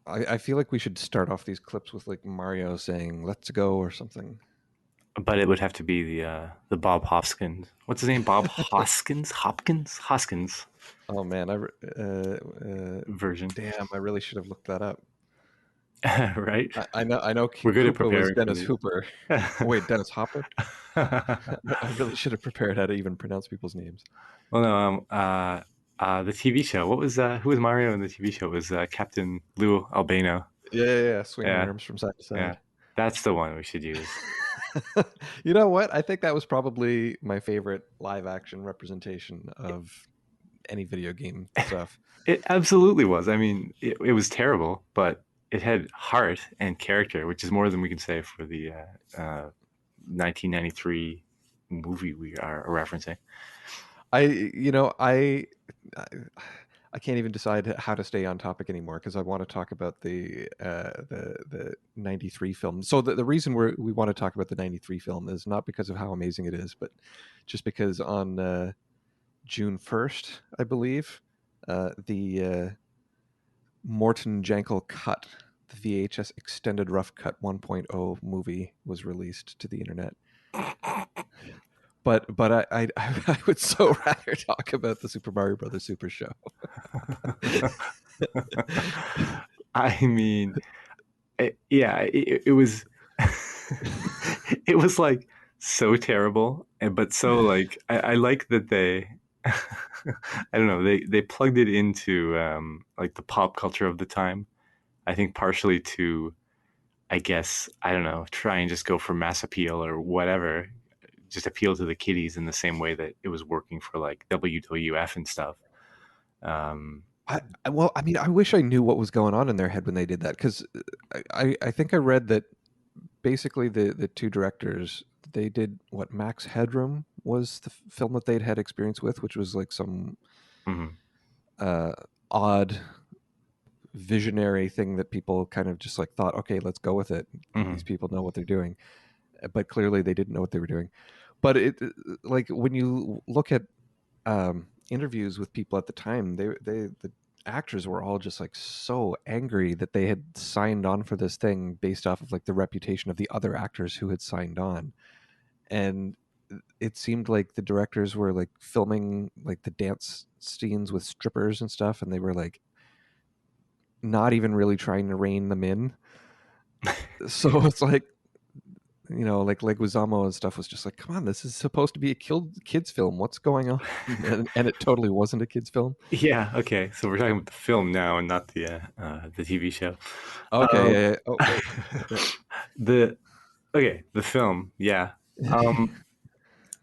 I feel like we should start off these clips with like Mario saying "Let's go" or something. But it would have to be the Bob Hoskins. What's his name? Bob Hoskins? Hoskins Oh man, version, damn, I really should have looked that up. right? I know We're good at Koopa was preparing for Dennis these. Hooper. Wait, Dennis Hopper? I really should have prepared how to even pronounce people's names. Well, no, the TV show. What was who was Mario in the TV show? It was Captain Lou Albano? Yeah, yeah, yeah, swinging Yeah, arms from side to yeah. side. That's the one we should use. You know what? I think that was probably my favorite live action representation of any video game stuff. It absolutely was. I mean, it was terrible, but it had heart and character, which is more than we can say for the 1993 movie we are referencing. I, you know, I, I can't even decide how to stay on topic anymore because I want to talk about the '93 film. So the reason we want to talk about the '93 film is not because of how amazing it is, but just because on June 1st, I believe, the Morton Jankel cut, the VHS extended rough cut 1.0 movie was released to the internet. But I would so rather talk about the Super Mario Brothers Super Show. I mean, yeah, it was it was like so terrible, but so like I like that they I don't know, they plugged it into like the pop culture of the time. I think partially to, I guess, I don't know, try and just go for mass appeal or whatever, just appeal to the kiddies in the same way that it was working for like WWF and stuff. Um, Well, I mean, I wish I knew what was going on in their head when they did that because I think I read that basically the two directors they did what Max Headroom was the film that they'd had experience with, which was like some mhm, uh, odd visionary thing that people kind of just like thought, okay, let's go with it. These mhm. people know what they're doing, but clearly they didn't know what they were doing. But it like when you look at interviews with people at the time, the actors were all just like so angry that they had signed on for this thing based off of like the reputation of the other actors who had signed on, and it seemed like the directors were like filming like the dance scenes with strippers and stuff, and they were like not even really trying to rein them in. So it's like, like Leguizamo and stuff was just like, come on, this is supposed to be a kids film. What's going on? And it totally wasn't a kids film. Yeah, okay. So we're talking about the film now and not the TV show. Okay, Um, yeah, yeah. Oh wait, the okay, the film. Yeah. Um,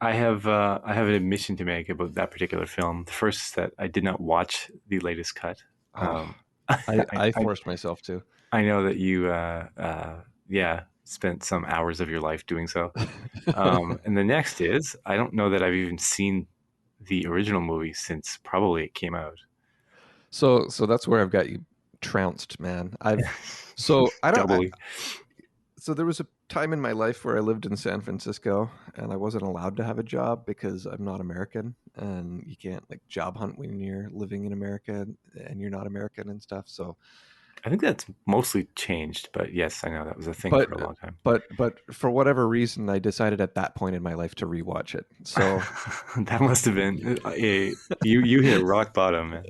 I have an admission to make about that particular film. The first is that I did not watch the latest cut. oh, I I, I I forced myself to. I know that you yeah, spent some hours of your life doing so. And the next is I don't know that I've even seen the original movie since probably it came out. So that's where I've got you trounced, man. So I don't. Doubly. So there was a time in my life where I lived in San Francisco and I wasn't allowed to have a job because I'm not American, and you can't like job hunt when you're living in America and you're not American and stuff. So, I think that's mostly changed, but yes, I know that was a thing but for a long time. but for whatever reason, I decided at that point in my life to rewatch it. So That must have been you hit rock bottom, man.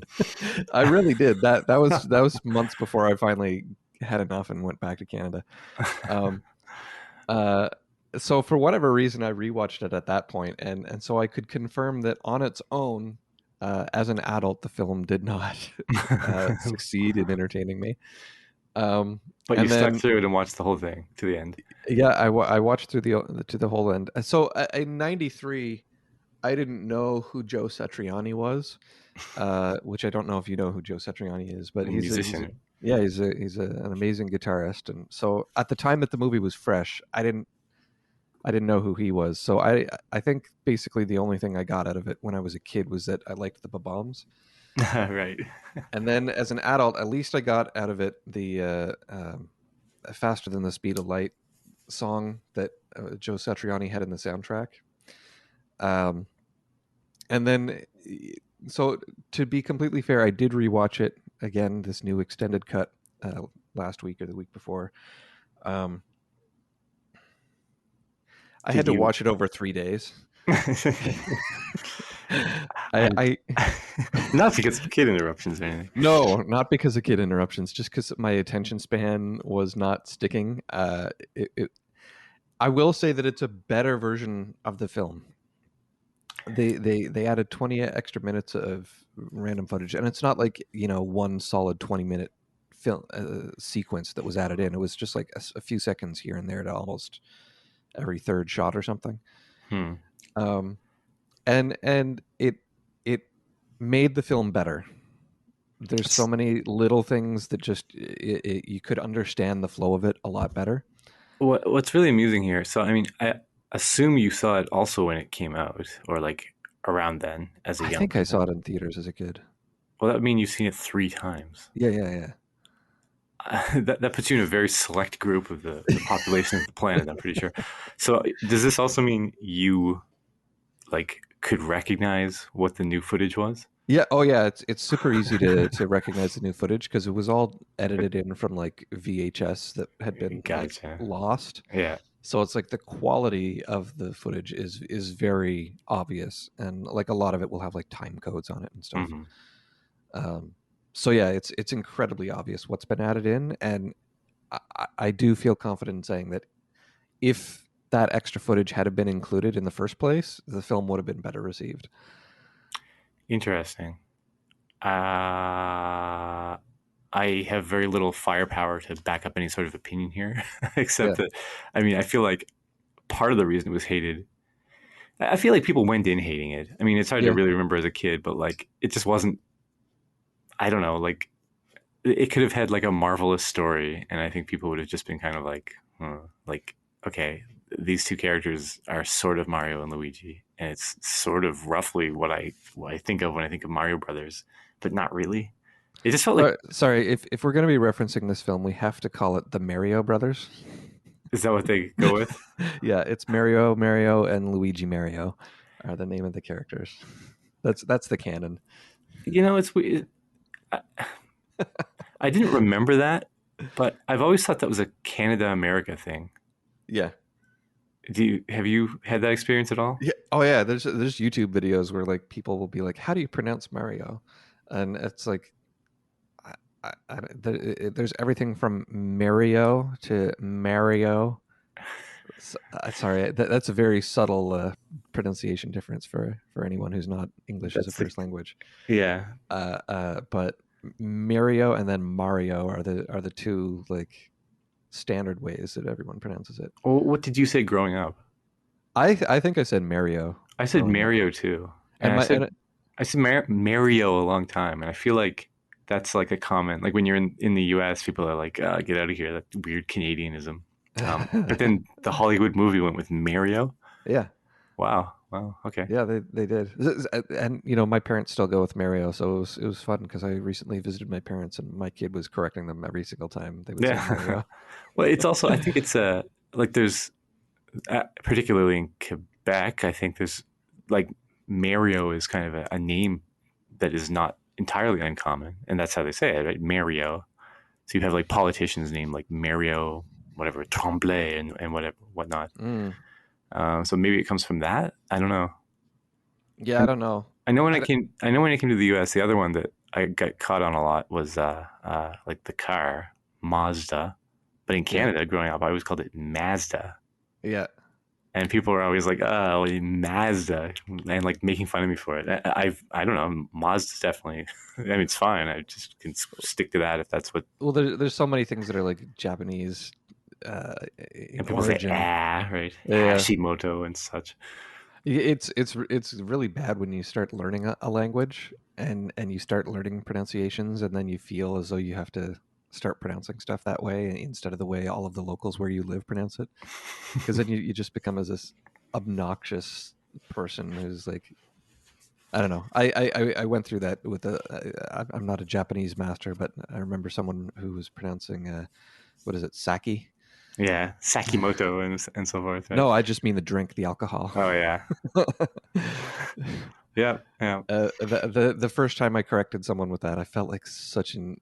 I really did. That was months before I finally had enough and went back to Canada. Um, uh, so for whatever reason, I rewatched it at that point, and so I could confirm that on its own, as an adult, the film did not succeed in entertaining me. But you And stuck then through it and watched the whole thing to the end. yeah, I watched through the to the whole end. So in '93, I didn't know who Joe Satriani was, which I don't know if you know who Joe Satriani is, but A he's a musician. yeah, an amazing guitarist. And so at the time that the movie was fresh, I didn't know who he was. So I think basically the only thing I got out of it when I was a kid was that I liked the Bombs. Right. And then as an adult, at least I got out of it the "Faster Than the Speed of Light" song that Joe Satriani had in the soundtrack. Um, and then, so to be completely fair, I did rewatch it again, this new extended cut, last week or the week before. Um, I had Did to you? watch it over 3 days. I, I I not because of kid interruptions or anything. no, not because of kid interruptions, just because my attention span was not sticking. I will say that it's a better version of the film. They added 20 extra minutes of random footage, and it's not like one solid 20-minute film sequence that was added in. It was just like a few seconds here and there to almost every third shot or something. Hmm. Um, and it made the film better. There's so It's- many little things that just you could understand the flow of it a lot better. what's really amusing here. So I mean, I assume you saw it also when it came out, or like around then as a I young think I saw person. it in theaters as a kid. Well, that would mean you've seen it 3 times. Yeah, yeah, yeah. That puts you in a very select group of the population of the planet. I'm pretty sure. So does this also mean you like could recognize what the new footage was? Yeah. Oh, yeah. It's super easy to recognize the new footage because it was all edited in from like VHS that had been like Gotcha. lost. Yeah. So it's like the quality of the footage is very obvious, and like a lot of it will have like time codes on it and stuff. Hmm. Um, so yeah, it's incredibly obvious what's been added in, and I do feel confident in saying that if that extra footage had been included in the first place, the film would have been better received. Interesting. Uh, I have very little firepower to back up any sort of opinion here, except Yeah. that, I mean, I feel like part of the reason it was hated, I feel like people went in hating it. I mean, it's hard to Yeah. really remember as a kid, but like, it just wasn't, I don't know, like, it could have had like a marvelous story, and I think people would have just been kind of like, like, okay, these two characters are sort of Mario and Luigi, and it's sort of roughly what I think of when I think of Mario Brothers, but not really. It just felt like, Sorry, if we're going to be referencing this film, we have to call it the Mario Brothers. is that what they go with? Yeah, it's Mario, and Luigi Mario are the name of the characters. That's the canon. You know, it's I, I didn't remember that, but I've always thought that was a Canada America thing. Yeah. Have you had that experience at all? Yeah. Oh yeah. There's YouTube videos where like people will be like, "How do you pronounce Mario?" And it's like, there's everything from Mario to Mario. Sorry, that's a very subtle pronunciation difference for anyone who's not English as a That's the first language. Yeah. But Mario and then Mario are the two like standard ways that everyone pronounces it. Well, what did you say growing up? I think I said Mario I said growing up, Mario too, and and my and I said Mario a long time, and I feel like that's like a comment. Like when you're in the U.S., people are like, "Get out of here, that weird Canadianism." But then the Hollywood movie went with Mario. yeah. Wow, wow, okay, Yeah, they did, and my parents still go with Mario, so it was fun because I recently visited my parents, and my kid was correcting them every single time they would say yeah. Mario. Well, it's also I think it's like there's particularly in Quebec, I think there's like Mario is kind of a name that is not entirely uncommon, and that's how they say it, right? Mario. So you have like politicians named like Mario, whatever Tremblay and whatever whatnot. Mm. So maybe it comes from that. I don't know. Yeah, I And don't know. I know when I don't- I know when I came to the U.S., the other one that I got caught on a lot was like the car Mazda, but in yeah, Canada growing up, I always called it Mazda. yeah. And people were always like, "Oh, Mazda," and like making fun of me for it. I don't know. Mazda's definitely. I mean, it's fine. I just can stick to that if that's what. Well, there's so many things that are like Japanese uh, And people say origin. ah, right, Yeah, Hashimoto and such. it's really bad when you start learning a language and you start learning pronunciations, and then you feel as though you have to start pronouncing stuff that way instead of the way all of the locals where you live pronounce it, because then you just become as this obnoxious person who's like, I don't know. I went through that with I'm not a Japanese master, but I remember someone who was pronouncing what is it, sake? Yeah, Sakimoto and so forth, right? No, I just mean the drink, the alcohol. Oh yeah, yeah, yeah. The first time I corrected someone with that, I felt like such an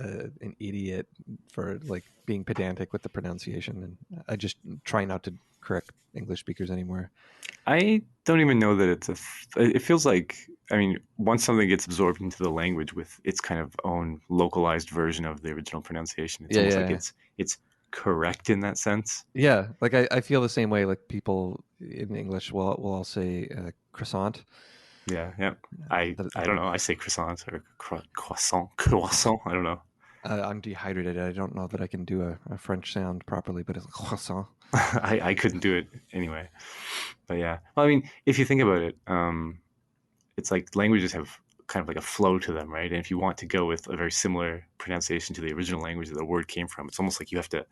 an idiot for like being pedantic with the pronunciation, and I just try not to correct English speakers anymore. I don't even know that it's it feels like, I mean, once something gets absorbed into the language with its kind of own localized version of the original pronunciation, it's Yeah, almost like yeah, it's correct in that sense. yeah. Like I feel the same way. Like people in English will all say croissant. Yeah, yeah. That, I don't know. I say croissant or croissant. I don't know. I'm dehydrated. I don't know that I can do a French sound properly, but it's croissant. I couldn't do it anyway. But yeah, well, I mean, if you think about it, it's like languages have kind of like a flow to them, right? And if you want to go with a very similar pronunciation to the original language that the word came from, it's almost like you have to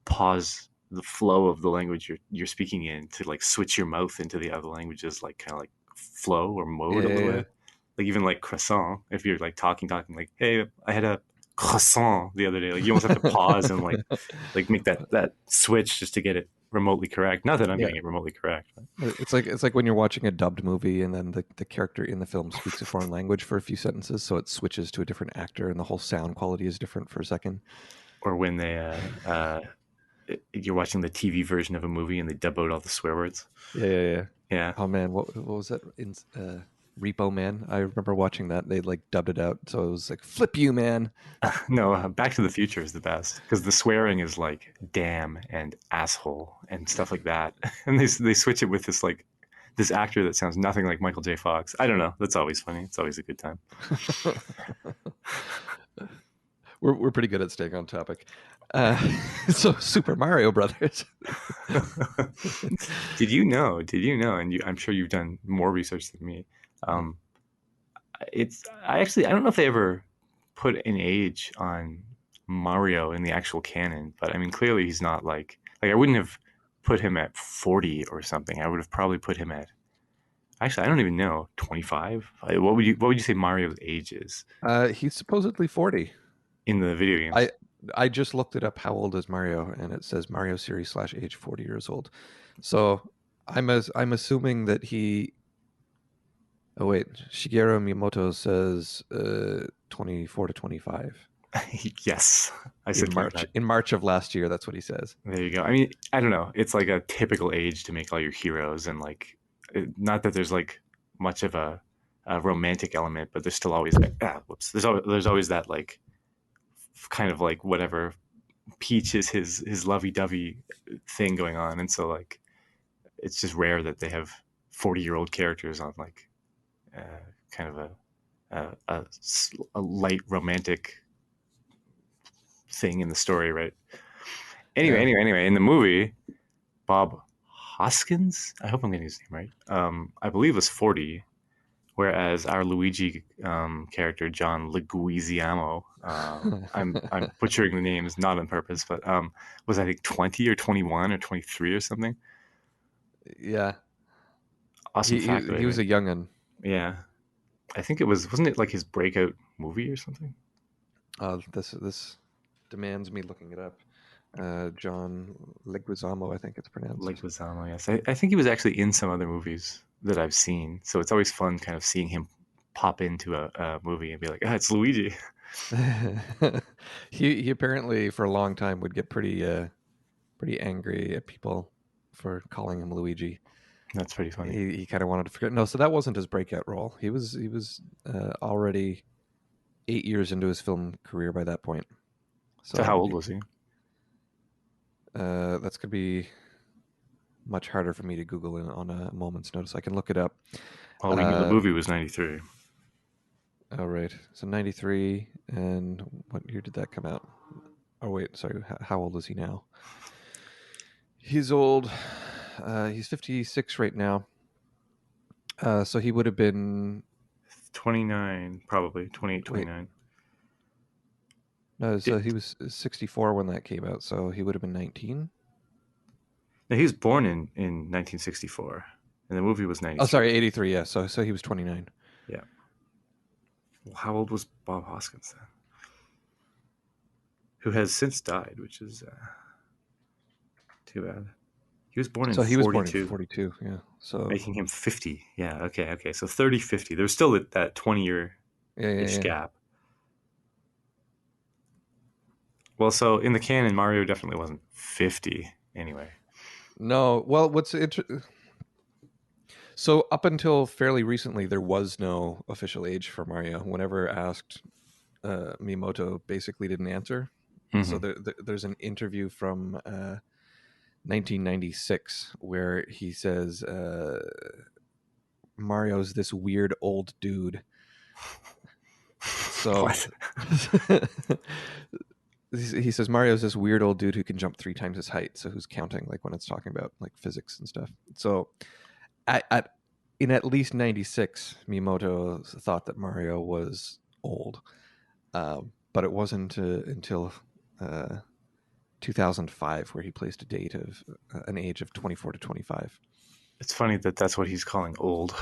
pause the flow of the language you're speaking in to like switch your mouth into the other languages, like kind of like flow or Yeah, mode a yeah, little yeah. bit. Like even like croissant, if you're like talking like, hey, I had a croissant the other day, like you almost have to pause and like make that switch just to get it remotely correct. Not that I'm Yeah. getting it remotely correct, but It's like when you're watching a dubbed movie and then the character in the film speaks a foreign language for a few sentences, so it switches to a different actor and the whole sound quality is different for a second. or when they you're watching the TV version of a movie and they dub out all the swear words. Yeah, yeah, yeah. Yeah. Oh man, what was that in Repo Man? I remember watching that. They like dubbed it out, so it was like "flip you, man." No, Back to the Future is the best because the swearing is like "damn" and "asshole" and stuff like that, and they switch it with this like this actor that sounds nothing like Michael J. Fox. I don't know. That's always funny. It's always a good time. We're pretty good at staying on topic. Uh, so Super Mario Brothers. Did you know? Did you know? And I'm sure you've done more research than me. Um, I don't know if they ever put an age on Mario in the actual canon, but I mean clearly he's not like I wouldn't have put him at 40 or something. I would have probably put him at, actually I don't even know, 25. What would you say Mario's age is He's supposedly 40. in the video I games? I just looked it up. How old is Mario? And it says Mario series slash age 40 years old. So I'm assuming that he. Oh wait, Shigeru Miyamoto says 24 to 25 Yes, I in said March. 25. In March of last year, that's what he says. There you go. I mean, I don't know. It's like a typical age to make all your heroes, and like, not that there's like much of a romantic element, but there's still always whoops. There's always that like kind of like whatever Peach is his lovey dovey thing going on, and so like it's just rare that they have 40-year-old characters on like uh, kind of a light romantic thing in the story, right? Anyway, Yeah. anyway, anyway, in the movie, Bob Hoskins, I hope I'm getting his name right, I believe was 40, whereas our Luigi character, John Leguizamo, I'm butchering the names not on purpose, but was I think 20 or 21 or 23 or something. Yeah. Awesome He fact he, that I he was didn't. a youngin. Yeah, I think wasn't it like his breakout movie or something? This demands me looking it up. John Leguizamo, I think it's pronounced. Leguizamo, yes. I think he was actually in some other movies that I've seen, so it's always fun kind of seeing him pop into a movie and be like, it's Luigi. He apparently for a long time would get pretty angry at people for calling him Luigi. That's pretty funny. He kind of wanted to forget. No, so that wasn't his breakout role. He was already 8 years into his film career by that point. So how So old was he? that's gonna be much harder for me to Google in on a moment's notice. I can look it up. Well, we knew the Uh, movie was 93. oh right, so 93, and what year did that come out? Oh wait, sorry. How old is he now? He's old. He's 56 right now. So he would have been 29, probably 28, wait. 29. No, so he was 64 when that came out. So he would have been 19. No, he was born in 1964, and the movie was Oh, sorry, 93. 83. Yeah, so he was 29. Yeah. Well, how old was Bob Hoskins then? Who has since died, which is too bad. He was born in So he was born in 42, 42. Yeah. So making him 50. Yeah, okay, okay. So 30, 50. There's still that 20-year yeah, yeah, ish yeah. gap. Well, so in the canon, Mario definitely wasn't 50 anyway. No, well, so up until fairly recently, there was no official age for Mario. Whenever asked, Miyamoto basically didn't answer. So Hmm. there's an interview from 1996 where he says Mario's this weird old dude. So What? he says Mario's this weird old dude who can jump 3 times his height. So who's counting, like when it's talking about like physics and stuff. So at in at least 96, Miyamoto thought that Mario was old. But it wasn't until uh, 2005 where he placed a date of an age of 24 to 25. It's funny that that's what he's calling old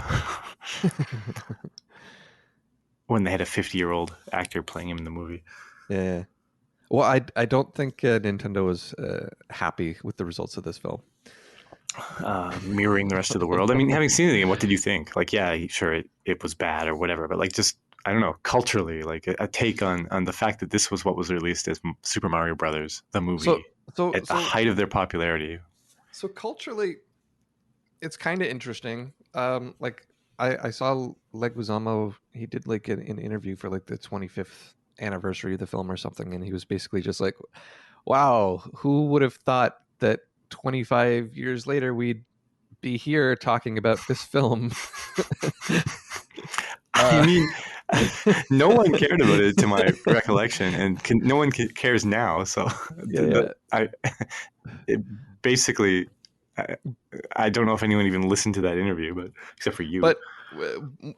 when they had a 50-year-old actor playing him in the movie. Yeah. Well, I don't think Nintendo was happy with the results of this film. Mirroring the rest of the world. I mean, having seen it again, what did you think? Like, yeah, sure, it was bad or whatever, but like, just I don't know, culturally, like a take on the fact that this was what was released as Super Mario Brothers, the So movie, so at the so height of their popularity. so culturally, it's kind of interesting. Like I saw Leguizamo. He did like an interview for like the 25th anniversary of the film or something, and he was basically just like, "Wow, who would have thought that 25 years later we'd be here talking about this film?" I uh, mean, no one cared about it to my recollection, and no one cares now. So, yeah, yeah. I it basically, I, I don't know if anyone even listened to that interview, but except for you. But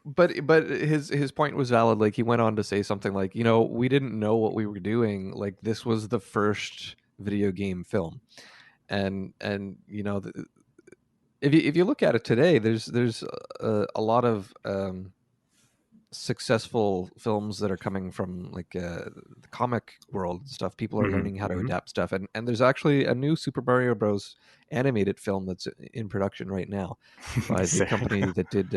but his point was valid. Like he went on to say something like, we didn't know what we were doing. Like this was the first video game film, and if you look at it today, there's a lot of successful films that are coming from like the comic world and stuff. People are Hmm. learning how to Hmm. adapt stuff, and there's actually a new Super Mario Bros. Animated film that's in production right now by the company that did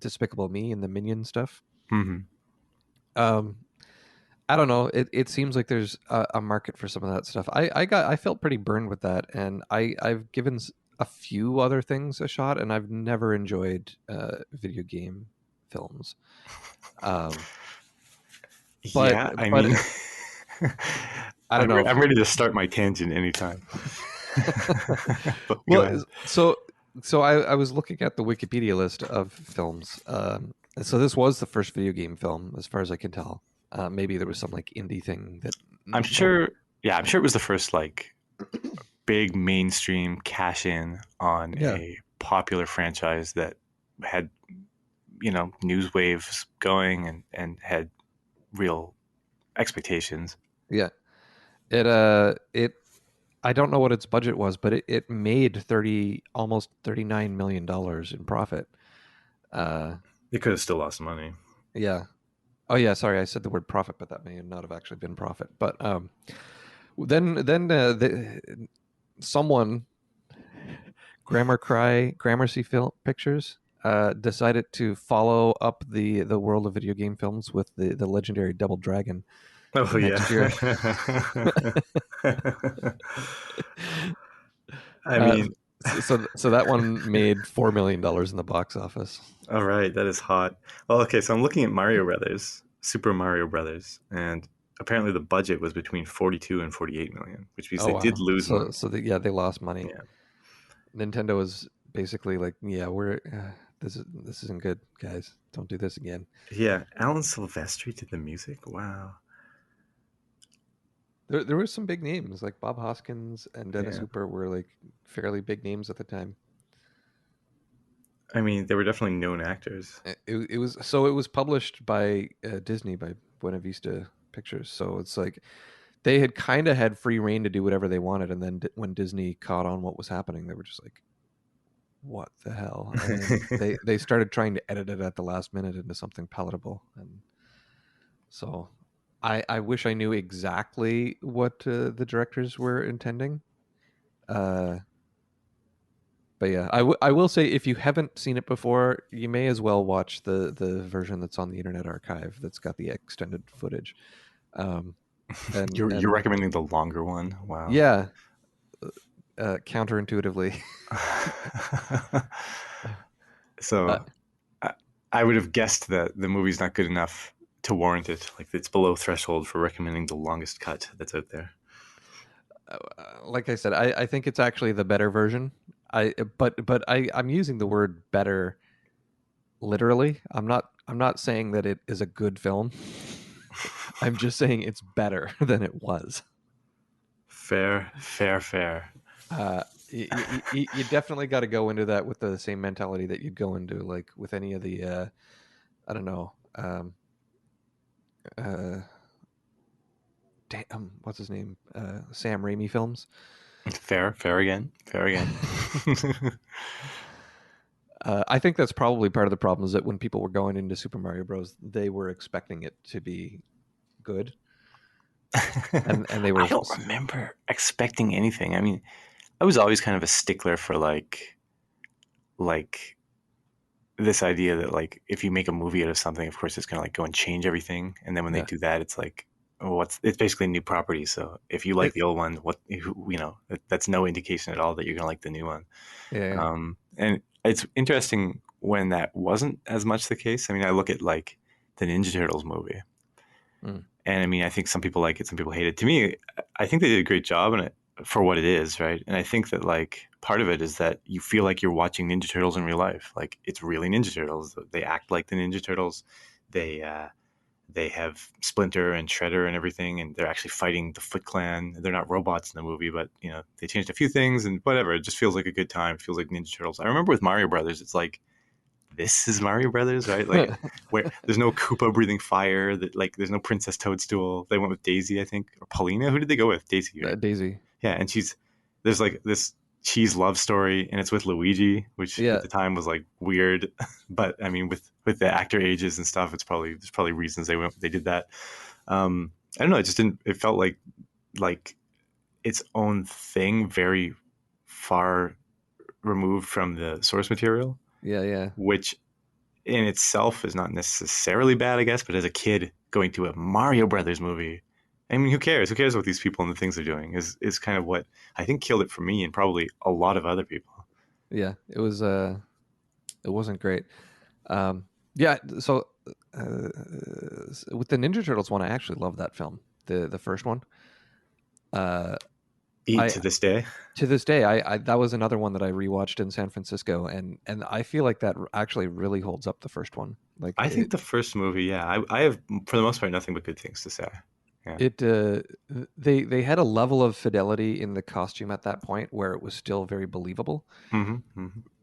Despicable Me and the Minion stuff. Hmm. Um, I don't know. It seems like there's a market for some of that stuff. I felt pretty burned with that, and I've given a few other things a shot, and I've never enjoyed video game films. Um, but Yeah, I but mean, I don't know. I'm ready to start my tangent anytime. But go Well, ahead. so I was looking at the Wikipedia list of films. So this was the first video game film, as far as I can tell. Maybe there was some like indie thing that I'm no one. sure. Yeah, I'm sure it was the first like big mainstream cash in on Yeah, a popular franchise that had news waves going and had real expectations. yeah. It. I don't know what its budget was, but it made almost $39 million in profit. Uh, They could have still lost money. yeah. Oh yeah. Sorry, I said the word profit, but that may not have actually been profit. But then someone Gramercy Film Pictures decided to follow up the world of video game films with the legendary Double Dragon Oh the yeah. next year. I uh, mean, so that one made $4 million in the box office. all right, that is hot. Well, okay, so I'm looking at Mario Brothers, Super Mario Brothers, and apparently the budget was between 42 and 48 million, which means Oh they did wow! lose So money. so yeah, they lost money. Yeah. Nintendo was basically like, yeah, we're this isn't good, guys. Don't do this again. Yeah, Alan Silvestri did the music. Wow. There were some big names like Bob Hoskins and Dennis Yeah. Hooper were like fairly big names at the time. I mean, they were definitely known actors. It was published by Disney by Buena Vista Pictures, so it's like they had kind of had free reign to do whatever they wanted, and then when Disney caught on what was happening, they were just like, "What the hell?" And they started trying to edit it at the last minute into something palatable, and so I wish I knew exactly what the directors were intending. Uh, But yeah, I will say if you haven't seen it before, you may as well watch the version that's on the Internet Archive that's got the extended footage. Um, You're and recommending the longer one? Wow. yeah, counterintuitively. uh, So I, I would have guessed that the movie's not good enough to warrant it. Like it's below threshold for recommending the longest cut that's out there. like I said, I think it's actually the better version. I'm using the word better literally. I'm not saying that it is a good film. I'm just saying it's better than it was. Fair, fair, fair. You definitely got to go into that with the same mentality that you'd go into like with any of the I don't know, uh, damn, what's his name, Sam Raimi films. Fair, fair again. Fair again. I think that's probably part of the problem is that when people were going into Super Mario Bros, they were expecting it to be good, and they I were don't remember expecting anything. I mean, I was always kind of a stickler for like this idea that like if you make a movie out of something, of course it's gonna like go and change everything. And then when they yeah do that, it's like, oh, what's it's basically a new property. So if you like it the old one, that's no indication at all that you're gonna like the new one. yeah And it's interesting when that wasn't as much the case. I mean, I look at like the Ninja Turtles movie, mm, and I mean, I think some people like it, some people hate it. To me, I think they did a great job in it for what it is, right? And I think that like part of it is that you feel like you're watching Ninja Turtles in real life. Like it's really Ninja Turtles. They act like the Ninja Turtles. They they have Splinter and Shredder and everything, and they're actually fighting the Foot Clan. They're not robots in the movie, but you know they changed a few things and whatever. It just feels like a good time. It feels like Ninja Turtles. I remember with Mario Brothers, it's like this is Mario Brothers, right? Like where there's no Koopa breathing fire. That like there's no Princess Toadstool. They went with Daisy, I think, or Paulina. Who did they go with? Daisy, right? Daisy. Yeah, and there's like this cheese love story, and it's with Luigi, which at Yeah, the time was like weird, but I mean with the actor ages and stuff, there's probably reasons they did that. I don't know. It just didn't. It felt like its own thing, very far removed from the source material, yeah. which in itself is not necessarily bad, I guess. But as a kid going to a Mario Brothers movie, I mean, who cares? Who cares what these people and the things they're doing? Is kind of what I think killed it for me and probably a lot of other people. Yeah, it was it wasn't great. Yeah, so with the Ninja Turtles one, I actually love that film, the first one. Uh, Eat I to this day. to this day, I that was another one that I rewatched in San Francisco, and I feel like that actually really holds up the first one. Like I think the first movie, yeah, I have for the most part nothing but good things to say. Yeah. it they had a level of fidelity in the costume at that point where it was still very believable. Hmm.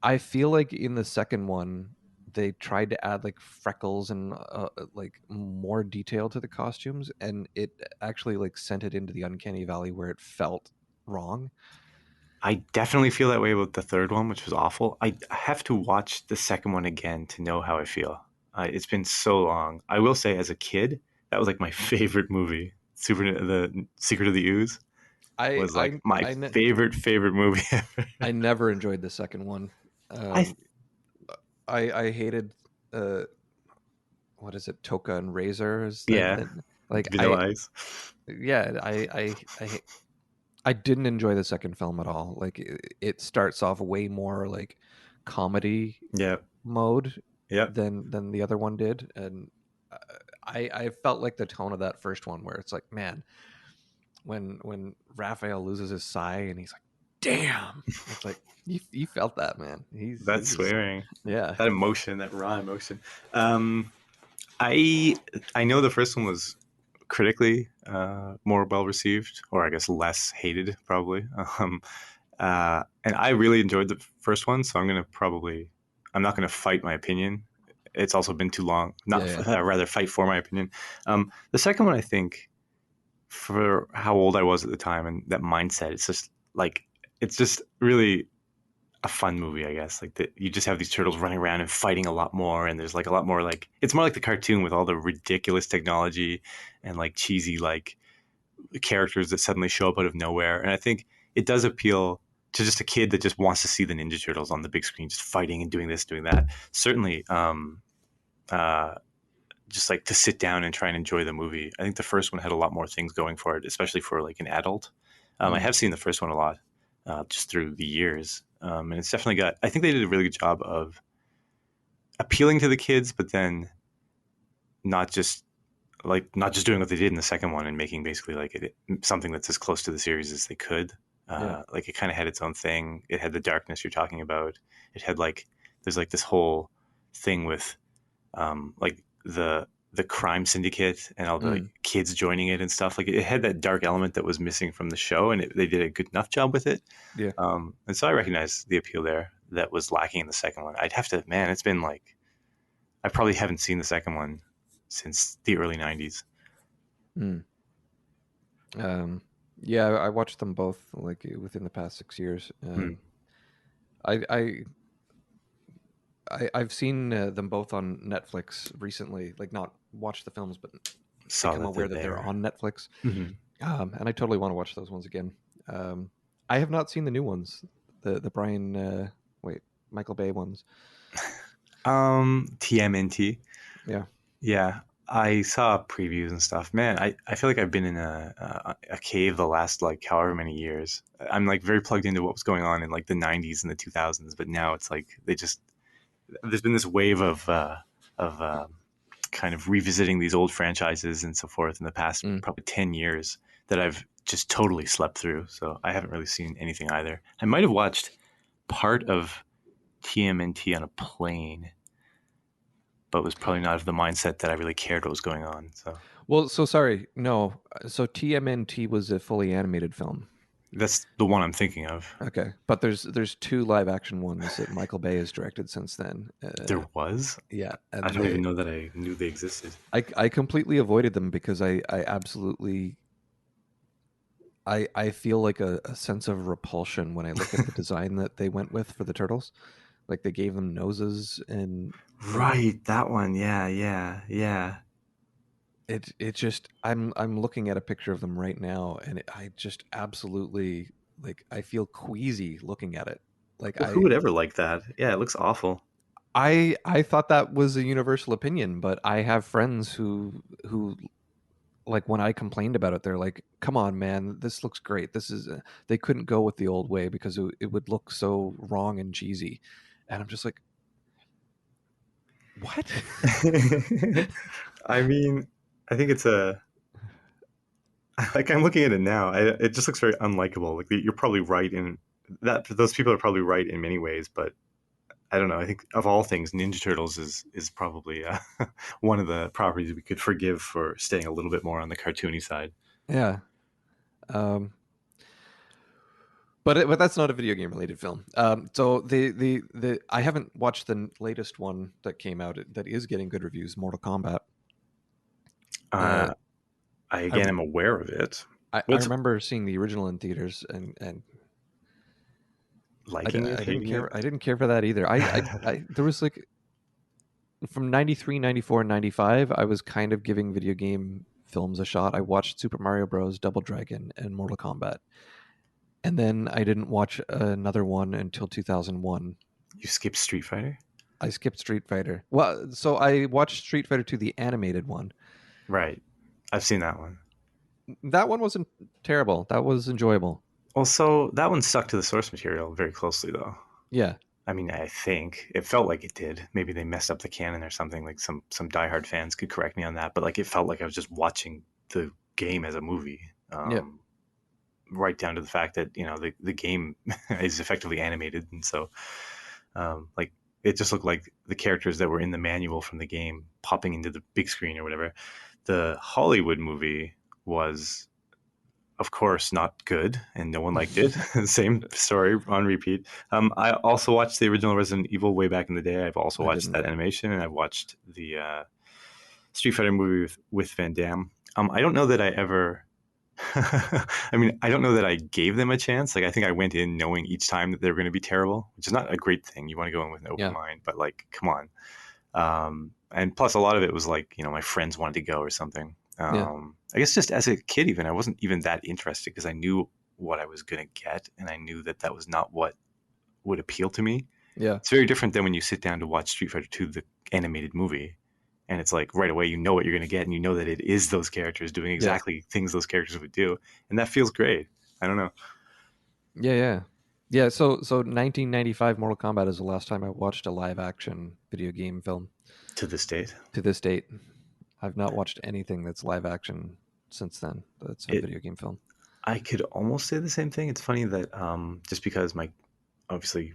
I feel like in the second one, they tried to add like freckles and like more detail to the costumes, and it actually like sent it into the uncanny valley where it felt wrong. I definitely feel that way about the third one, which was awful. I have to watch the second one again to know how I feel. It's been so long. I will say, as a kid, that was like my favorite movie. The Secret of the Ooze I was like I my I, ne- favorite movie ever. I never enjoyed the second one. I Um, I hated uh, what is it, Toka and Razors Yeah, that like I Vanilla Ice. yeah I didn't enjoy the second film at all. Like it starts off way more like comedy Yeah, mode yeah. than the other one did, and uh, I felt like the tone of that first one where it's like, man, when Raphael loses his sai and he's like, damn, it's like you felt that, man. He That was swearing, yeah that emotion, that raw emotion. Um, I I know the first one was critically more well received, or I guess less hated, probably. And I really enjoyed the first one, so I'm not gonna fight my opinion. It's also been too long. yeah Not yeah rather fight for my opinion. The second one, I think, for how old I was at the time and that mindset, it's just really a fun movie, I guess. Like you just have these turtles running around and fighting a lot more, and there's like a lot more like it's more like the cartoon with all the ridiculous technology and like cheesy like characters that suddenly show up out of nowhere. And I think it does appeal to just a kid that just wants to see the Ninja Turtles on the big screen, just fighting and doing this, doing that. Certainly, uh, just like to sit down and try and enjoy the movie. I think the first one had a lot more things going for it, especially for like an adult. I Mm, have seen the first one a lot, just through the years, and it's definitely got. I think they did a really good job of appealing to the kids, but then not just not just doing what they did in the second one and making basically like something that's as close to the series as they could. yeah. Like it kind of had its own thing. It had the darkness you're talking about. It had like there's like this whole thing with like the crime syndicate and all the like, Mm, kids joining it and stuff. Like it had that dark element that was missing from the show, and they did a good enough job with it. yeah. And so I recognize the appeal there that was lacking in the second one. I'd have to, man, it's been like I probably haven't seen the second one since the early '90s. Mm. Um, yeah, I watched them both like within the past 6 years. Hmm. I, I, I've seen them both on Netflix recently. Like, not watched the films, but Saw become that they're aware that they're there. on Netflix. Hmm. And I totally want to watch those ones again. Um, I have not seen the new ones, the Brian, wait, Michael Bay ones. TMNT. Yeah. Yeah, I saw previews and stuff. Man, I feel like I've been in a cave the last like however many years. I'm like very plugged into what was going on in like the '90s and the 2000s, but now it's like they just there's been this wave of kind of revisiting these old franchises and so forth in the past Mm. probably 10 years that I've just totally slept through. So I haven't really seen anything either. I might have watched part of TMNT on a plane, but was probably not of the mindset that I really cared what was going on. So Well, so sorry. No. So TMNT was a fully animated film. that's the one I'm thinking of. Okay, but there's two live action ones that Michael Bay has directed since then. There was? Yeah, I and don't even know that I knew they existed. I completely avoided them because I absolutely I feel like a sense of repulsion when I look at the design that they went with for the turtles. Like they gave them noses and like Right, that one. Yeah, yeah, yeah. it just I'm looking at a picture of them right now and I just absolutely like I feel queasy looking at it. Like Well, who would ever like that? Yeah, it looks awful. I thought that was a universal opinion, but I have friends who like when I complained about it, they're like, "Come on, man, this looks great. This is they couldn't go with the old way because it would look so wrong and cheesy." And I'm just like, "What?" I mean, I think it's a like I'm looking at it now. It just looks very unlikable. Like you're probably right in that. Those people are probably right in many ways, but I don't know. I think of all things, Ninja Turtles is probably one of the properties we could forgive for staying a little bit more on the cartoony side. Yeah. Um but that's not a video game related film. So the I haven't watched the latest one that came out that is getting good reviews, Mortal Kombat. Uh, Uh, I I again am aware of it. I What's remember seeing the original in theaters and liking it, I didn't hating it? care. I didn't care for that either. I there was like from 93, 94, and 95, I was kind of giving video game films a shot. I watched Super Mario Bros, Double Dragon, and Mortal Kombat. And then I didn't watch another one until 2001. You skip Street Fighter, I skipped Street Fighter. Well, so I watched Street Fighter 2, the animated one. right? I've seen that one. That one wasn't terrible. That was enjoyable. Also, that one stuck to the source material very closely, though. Yeah. I mean, I think it felt like it did. Maybe they messed up the canon or something. Like some diehard fans could correct me on that, but like it felt like I was just watching the game as a movie. Yeah. Right down to the fact that the game is effectively animated, and so like it just looked like the characters that were in the manual from the game popping into the big screen or whatever. The Hollywood movie was, of course, not good, and no one liked it. Same story on repeat. I also watched the original Resident Evil way back in the day. I've also I watched didn't. that animation, and I've watched the Street Fighter movie with Van Damme. I don't know that I ever. I mean, I don't know that I gave them a chance. Like, I think I went in knowing each time that they were going to be terrible, which is not a great thing. You want to go in with an open Yeah. mind, but like, come on. And plus, a lot of it was like, my friends wanted to go or something. Yeah. I guess just as a kid, even I wasn't even that interested because I knew what I was going to get, and I knew that that was not what would appeal to me. Yeah. It's very different than when you sit down to watch Street Fighter 2, the animated movie, and it's like right away you know what you're going to get, and you know that it is those characters doing Yeah. exactly things those characters would do, and that feels great. I don't know. Yeah, yeah. Yeah, so 1995 Mortal Kombat is the last time I watched a live action video game film To this date, to this date. I've not watched anything that's live action since then. That's a it video game film. I could almost say the same thing. It's funny that just because my obviously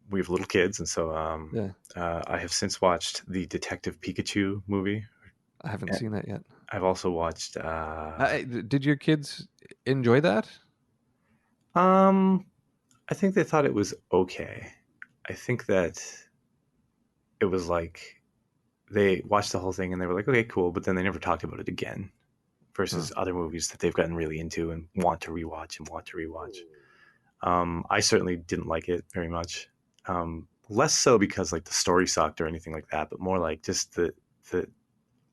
we have little kids, and so Yeah. I have since watched the Detective Pikachu movie. I haven't seen that yet. I've also watched. Did your kids enjoy that? Um, I think they thought it was okay. I think that it was like they watched the whole thing and they were like, okay, cool, but then they never talked about it again. Huh. Versus other movies that they've gotten really into and want to rewatch and want to rewatch. I certainly didn't like it very much. Less so because like the story sucked or anything like that, but more like just the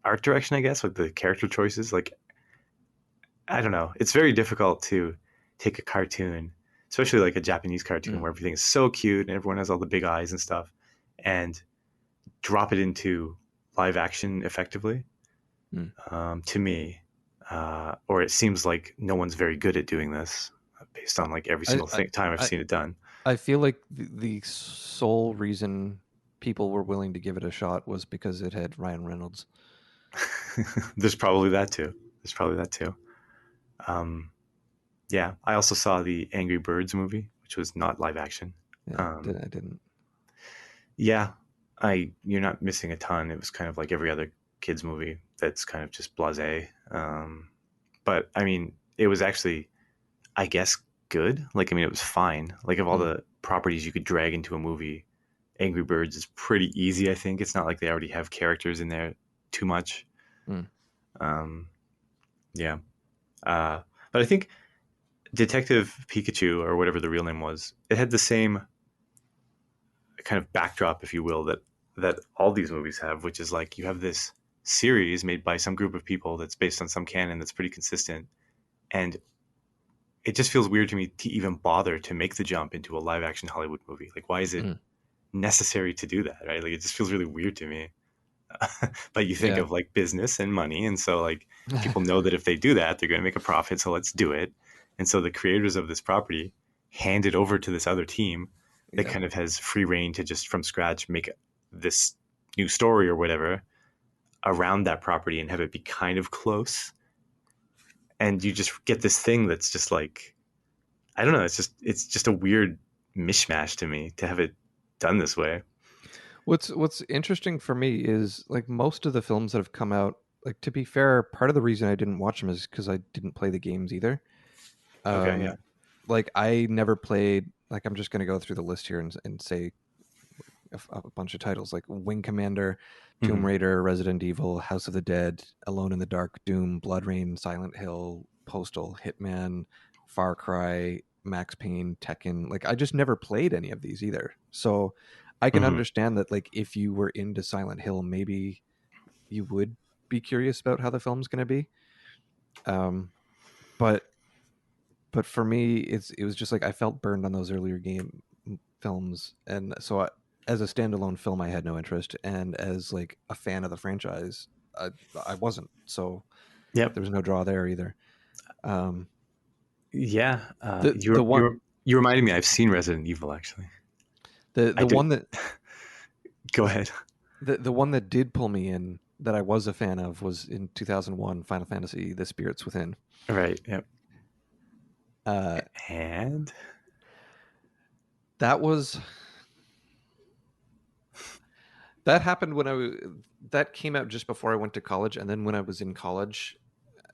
art direction, I guess, like the character choices. Like I don't know, it's very difficult to take a cartoon, especially like a Japanese cartoon Mm. where everything is so cute and everyone has all the big eyes and stuff, and drop it into live action effectively. Mm. To me, or it seems like no one's very good at doing this based on like every I, single I, time I've I seen it done. I feel like the sole reason people were willing to give it a shot was because it had Ryan Reynolds. There's probably that too. There's probably that too. Um, yeah, I also saw the Angry Birds movie, which was not live action. Yeah, Um, I didn't. yeah, I you're not missing a ton. It was kind of like every other kids movie that's kind of just blasé. But I mean, it was actually, I guess, good. Like, I mean, it was fine. Like, of all Mm. the properties you could drag into a movie, Angry Birds is pretty easy. I think it's not like they already have characters in there too much. Mm. Um, yeah, uh, but I think Detective Pikachu or whatever the real name was, it had the same kind of backdrop, if you will, that all these movies have, which is like you have this series made by some group of people that's based on some canon that's pretty consistent, and it just feels weird to me to even bother to make the jump into a live action Hollywood movie. Like, why is it Mm. necessary to do that? Right? Like, it just feels really weird to me. But you think Yeah. of like business and money, and so like people know that if they do that, they're going to make a profit. So let's do it. And so the creators of this property hand it over to this other team that Yeah. kind of has free reign to just from scratch make this new story or whatever around that property and have it be kind of close. And you just get this thing that's just like I don't know. It's just a weird mishmash to me to have it done this way. What's interesting for me is like most of the films that have come out. Like to be fair, part of the reason I didn't watch them is because I didn't play the games either. Okay, yeah. Um, like I never played. Like I'm just gonna go through the list here and say a bunch of titles like Wing Commander, Tomb Mm-hmm. Raider, Resident Evil, House of the Dead, Alone in the Dark, Doom, Blood Rain, Silent Hill, Postal, Hitman, Far Cry, Max Payne, Tekken. Like I just never played any of these either. So I can Mm-hmm. understand that like if you were into Silent Hill, maybe you would be curious about how the film's going to be. Um, but for me, it was just like I felt burned on those earlier game films, and so as a standalone film, I had no interest, and as like a fan of the franchise, I, I wasn't. So Yep. there was no draw there either. Um, Yeah. the one You reminded me. I've seen Resident Evil actually. I the did. one that Go ahead. the one that did pull me in that I was a fan of was in 2001 Final Fantasy: The Spirits Within. Right. Yep. Uh, And that was that happened when that came out just before I went to college, and then when I was in college,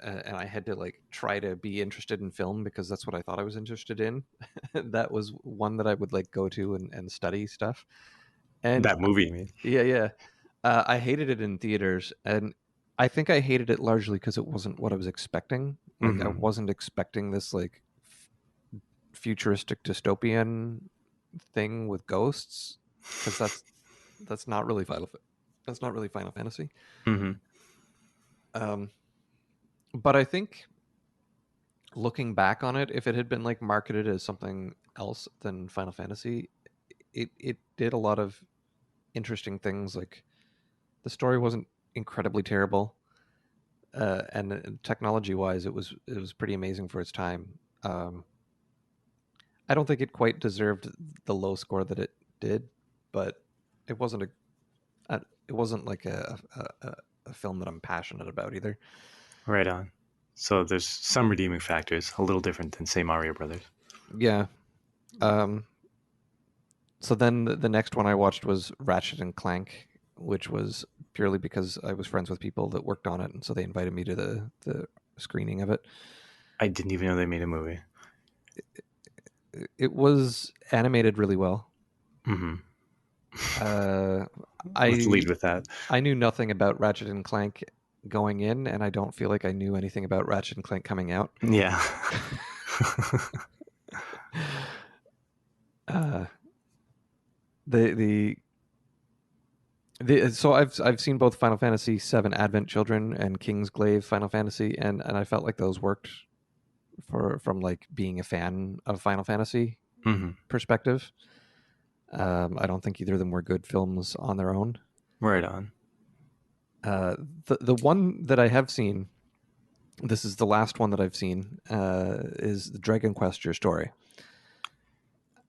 and I had to like try to be interested in film because that's what I thought I was interested in. That was one that I would like go to and study stuff. And that movie, I mean. yeah, yeah, I hated it in theaters, and I think I hated it largely because it wasn't what I was expecting. Like I Mm-hmm. wasn't expecting this like futuristic dystopian thing with ghosts because that's not really that's not really Final Fantasy. Mm-hmm. Um, but I think looking back on it, if it had been like marketed as something else than Final Fantasy, it did a lot of interesting things. Like the story wasn't incredibly terrible. And technology wise, it was pretty amazing for its time. I don't think it quite deserved the low score that it did, but it wasn't it wasn't like a film that I'm passionate about either. Right on. So there's some redeeming factors, a little different than say Mario Brothers. Yeah. Um, so then the next one I watched was Ratchet and Clank, which was purely because I was friends with people that worked on it, and so they invited me to the screening of it. I didn't even know they made a movie. It was animated really well. Hmm. Uh, Let's I lead with that. I knew nothing about Ratchet and Clank going in, and I don't feel like I knew anything about Ratchet and Clank coming out. Yeah. uh, the so I've seen both Final Fantasy VII Advent Children and Kingsglaive Final Fantasy, and I felt like those worked for from like being a fan of Final Fantasy Hmm. perspective. I don't think either of them were good films on their own. Right on. The one that I have seen, this is the last one that I've seen, is the Dragon Quest: Your Story.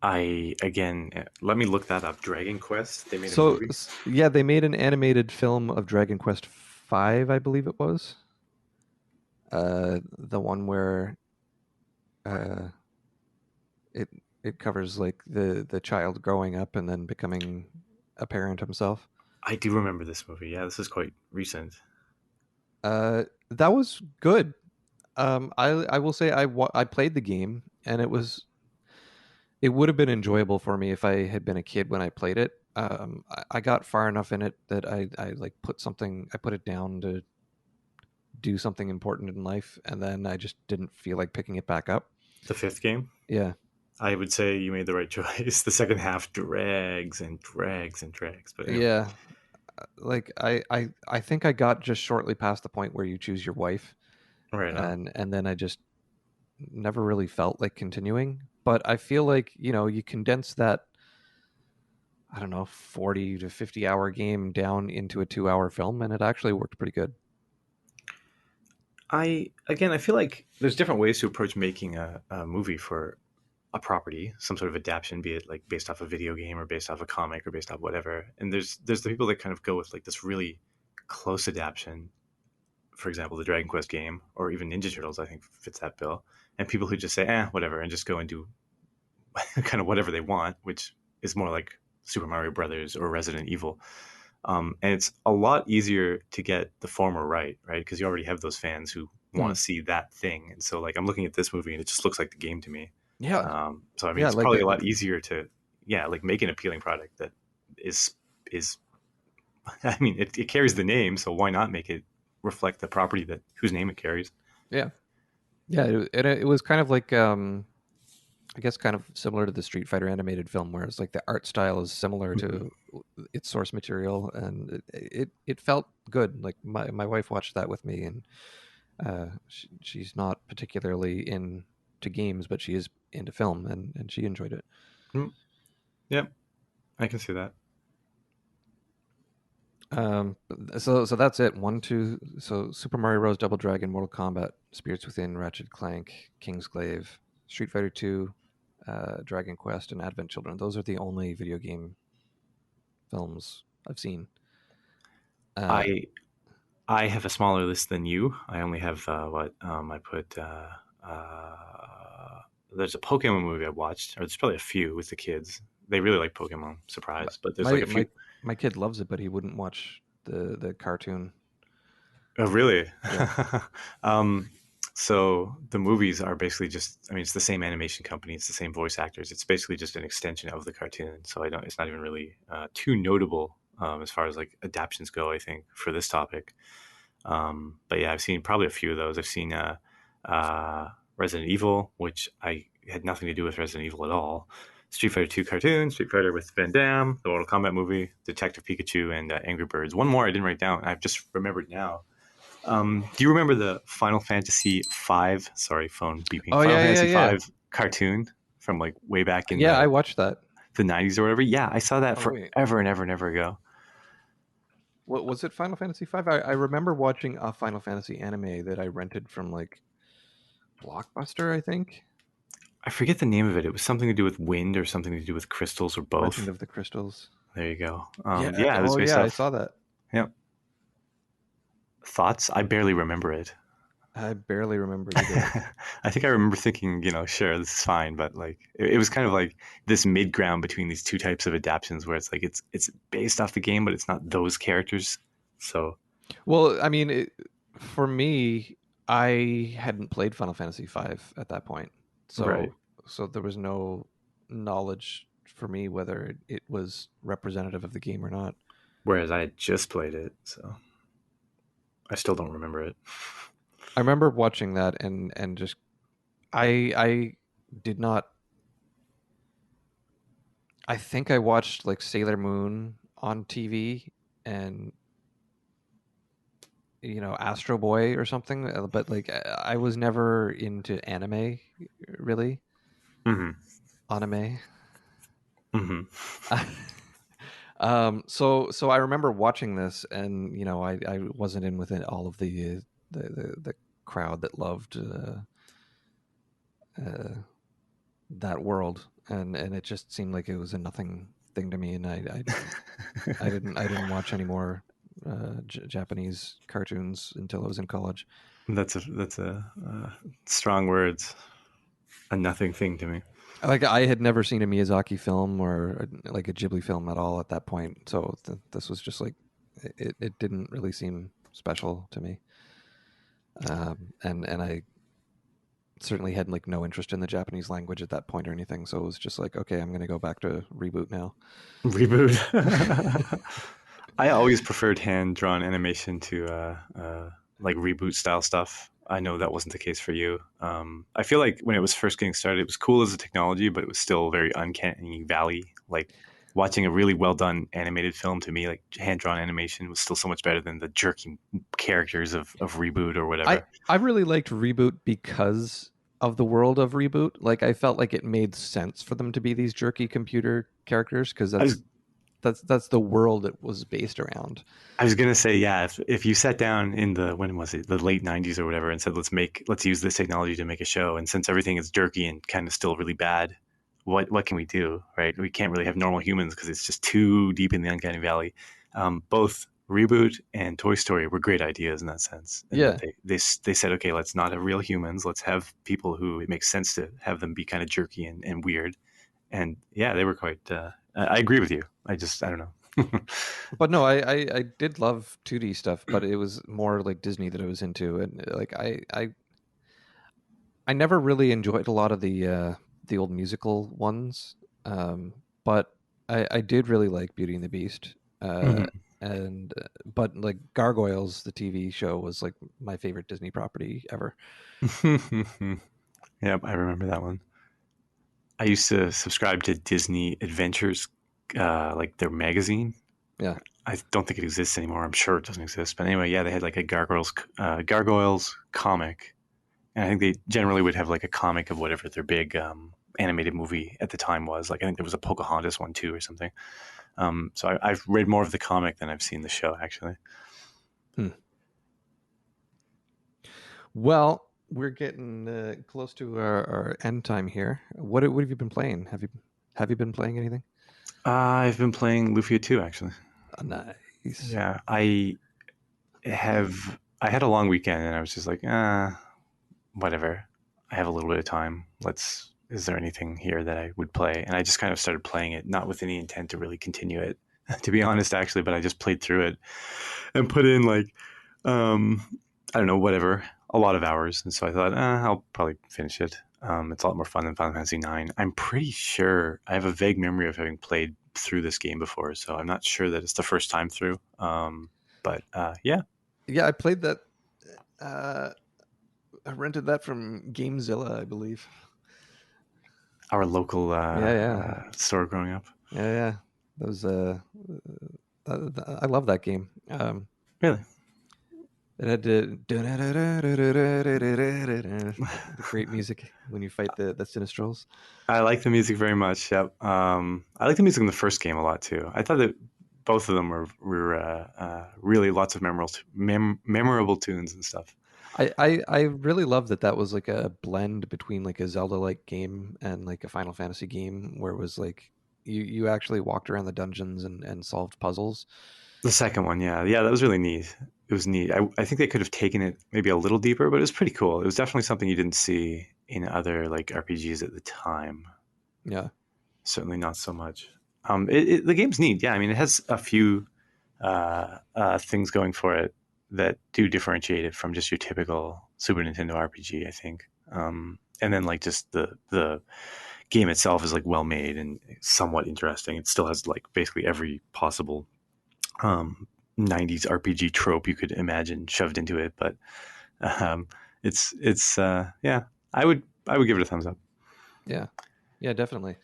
I again let me look that up. Dragon Quest. They made a So movie. yeah, they made an animated film of Dragon Quest V, I believe it was. The one where uh, it it covers like the child growing up and then becoming a parent himself. I do remember this movie. Yeah, this is quite recent. That was good. I will say I played the game and it would have been enjoyable for me if I had been a kid when I played it. I got far enough in it that I like I put it down to do something important in life, and then I just didn't feel like picking it back up. The fifth game. Yeah, I would say you made the right choice. The second half drags and drags and drags. But anyway, yeah. Like I think I got just shortly past the point where you choose your wife, right on. and then I just never really felt like continuing. But I feel like you condense that, I don't know, 40 to 50 hour game down into a 2 hour film, and it actually worked pretty good. I feel like there's different ways to approach making a movie for a property, some sort of adaptation, be it like based off a video game or based off a comic or based off whatever. And there's the people that kind of go with like this really close adaptation. For example, the Dragon Quest game or even Ninja Turtles, I think fits that bill. And people who just say, whatever, and just go and do kind of whatever they want, which is more like Super Mario Brothers or Resident Evil. And it's a lot easier to get the former right, right? Because you already have those fans who want Hmm. to see that thing. And so, like, I'm looking at this movie and it just looks like the game to me. Yeah, So, I mean, yeah, it's like probably a lot easier to, yeah, like make an appealing product that is. I mean, it carries the name, so why not make it reflect the property that whose name it carries? yeah, yeah. It was kind of like I guess kind of similar to the Street Fighter animated film, where it's like the art style is similar Mm-hmm. to its source material, and it felt good. Like my wife watched that with me, and she's not particularly into games, but she is into film, and she enjoyed it. Mm-hmm. Yeah, I can see that. So that's it. One, two. So Super Mario Bros. Double Dragon, Mortal Kombat, Spirits Within, Ratchet Clank, Kingsglaive, Street Fighter Two, Dragon Quest, and Advent Children. Those are the only video game films I've seen. Uh, I I have a smaller list than you. I only have what I put. There's a Pokemon movie I watched, or there's probably a few with the kids. They really like Pokemon. my Surprise, but there's like my a few. my, my kid loves it, but he wouldn't watch the cartoon. Oh, really? Yeah, um, so the movies are basically just. I mean, it's the same animation company. It's the same voice actors. It's basically just an extension of the cartoon. So I don't. It's not even really too notable as far as like adaptations go. I think for this topic. But yeah, I've seen probably a few of those. I've seen uh, Resident Evil, which I had nothing to do with Resident Evil at all. Street Fighter 2 cartoon, Street Fighter with Van Damme, the Mortal Kombat movie, Detective Pikachu, and Angry Birds. One more I didn't write down. I've just remembered now. Do you remember the Final Fantasy V? Sorry, phone beeping. oh Final yeah, yeah, Fantasy yeah, V cartoon from like way back in yeah. I watched that. the 90s or whatever. Yeah, I saw that Oh wait, forever and ever and ever ago. What was it? Final Fantasy V? I remember watching a Final Fantasy anime that I rented from like Blockbuster, I think. I forget the name of it. It was something to do with wind or something to do with crystals or Legend both. of the Crystals. There you go. Yeah. Yeah, it was Oh based yeah, I off. saw that. Yeah. Thoughts? I barely remember it. I barely remember either. I think I remember thinking, sure, this is fine, but like it was kind of like this mid ground between these two types of adaptations, where it's like it's based off the game, but it's not those characters. So Well, I mean, for me, I hadn't played Final Fantasy V at that point, right. so there was no knowledge for me whether it was representative of the game or not. Whereas I had just played it, so I still don't remember it. I remember watching that and just I did not. I think I watched like Sailor Moon on TV and Astro Boy or something, but like I was never into anime really. Mm-hmm. Anime. Mm-hmm. So I remember watching this, and I wasn't in with all of the crowd that loved uh, that world, and it just seemed like it was a nothing thing to me, and I didn't watch any more Japanese cartoons until I was in college. That's a strong words. A nothing thing to me. Like I had never seen a Miyazaki film or like a Ghibli film at all at that point, so this was just like it didn't really seem special to me. And I certainly had like no interest in the Japanese language at that point or anything. So it was just like, okay, I'm going to go back to reboot now. Reboot. I always preferred hand drawn animation to like reboot style stuff. I know that wasn't the case for you. I feel like when it was first getting started, it was cool as a technology, but it was still very uncanny valley. Like watching a really well done animated film to me, like hand drawn animation, was still so much better than the jerky characters of reboot or I whatever. I really liked reboot because of the world of reboot. Like I felt like it made sense for them to be these jerky computer characters because I was that's the world it was based around. I was gonna say, yeah, if you sat down in the when was it, the late '90s or whatever, and said let's use this technology to make a show, and since everything is jerky and kind of still really bad, what can we do, right? We can't really have normal humans because it's just too deep in the uncanny valley. Both Reboot and Toy Story were great ideas in that sense, and that Yeah, they said, okay, let's not have real humans, let's have people who it makes sense to have them be kind of jerky and weird, and yeah, they were quite. I agree with you. I don't know. but no, I did love 2D stuff, but it was more like Disney that I was into, and like I never really enjoyed a lot of the old musical ones, but I did really like Beauty and the Beast, and but like Gargoyles, the TV show, was like my favorite Disney property ever. Yep, I remember that one. I used to subscribe to Disney Adventures, like their magazine. Yeah, I don't think it exists anymore. I'm sure it doesn't exist. But anyway, yeah, they had like a Gargoyles comic, and I think they generally would have like a comic of whatever their big animated movie at the time was. Like I think there was a Pocahontas one too or something. So I've read more of the comic than I've seen the show actually. hmm. Well, we're getting close to our end time here. What have you been playing? Have you been playing anything? I've been playing Lufia 2 actually. Nice. Yeah, I had a long weekend and I was just like, whatever. I have a little bit of time. Is there anything here that I would play? And I just kind of started playing it, not with any intent to really continue it, to be honest, actually, but I just played through it and put in like, um, I don't know, whatever, a lot of hours. And so I thought, I'll probably finish it. It's a lot more fun than Final Fantasy IX. I'm pretty sure I have a vague memory of having played through this game before, so I'm not sure that it's the first time through. But yeah, Yeah, I played that. Uh, I rented that from Gamezilla, I believe. our local Yeah, yeah, store growing up. yeah, yeah. Those I love that game. Really? It had the great music when you fight the Sinistrals. I like the music very much. Yep. I like the music in the first game a lot too. I thought that both of them were really lots of memorable tunes and stuff. I really love that that was like a blend between like a Zelda like game and like a Final Fantasy game where it was like you actually walked around the dungeons and solved puzzles. The second one, yeah, yeah, that was really neat. It was neat. I think they could have taken it maybe a little deeper, but it was pretty cool. It was definitely something you didn't see in other like RPGs at the time. Yeah. Certainly not so much. The game's neat. Yeah, I mean, it has a few things going for it that do differentiate it from just your typical Super Nintendo RPG. I think, and then like just the game itself is like well made and somewhat interesting. It still has like basically every possible um, 90s RPG trope you could imagine shoved into it, but um, it's yeah, I would give it a thumbs up. Yeah. Yeah, definitely.